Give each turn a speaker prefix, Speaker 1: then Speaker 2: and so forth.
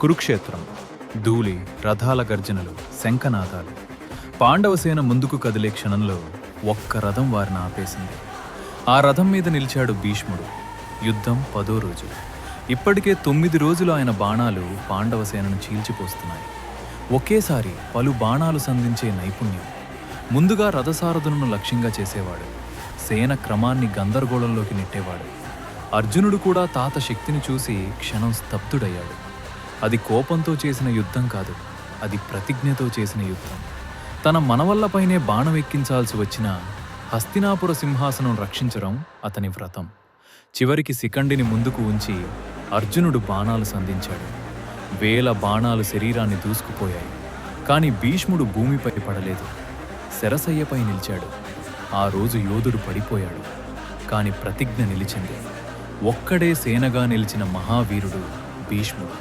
Speaker 1: కురుక్షేత్రం. ధూళి, రథాల గర్జనలు, శంఖనాదాలు. పాండవసేన ముందుకు కదిలే క్షణంలో ఒక్క రథం వారిని ఆపేసింది. ఆ రథం మీద నిలిచాడు భీష్ముడు. యుద్ధం 10వ రోజు. ఇప్పటికే 9 రోజులు ఆయన బాణాలు పాండవసేనను చీల్చిపోస్తున్నాయి. ఒకేసారి పలు బాణాలు సంధించే నైపుణ్యం. ముందుగా రథసారథులను లక్ష్యంగా చేసేవాడు. సేన క్రమాన్ని గందరగోళంలోకి నెట్టేవాడు. అర్జునుడు కూడా తాత శక్తిని చూసి క్షణం స్తబ్దుడయ్యాడు. అది కోపంతో చేసిన యుద్ధం కాదు, అది ప్రతిజ్ఞతో చేసిన యుద్ధం. తన మనవళ్లపైనే బాణం ఎక్కించాల్సి వచ్చినా హస్తినాపుర సింహాసనం రక్షించడం అతని వ్రతం. చివరికి శిఖండిని ముందుకు ఉంచి అర్జునుడు బాణాలు సంధించాడు. వేల బాణాలు శరీరాన్ని దూసుకుపోయాయి. కాని భీష్ముడు భూమిపై పడలేదు, శరసయ్యపై నిలిచాడు. ఆ రోజు యోధుడు పడిపోయాడు, కాని ప్రతిజ్ఞ నిలిచింది. ఒక్కడే సేనగా నిలిచిన మహావీరుడు భీష్ముడు.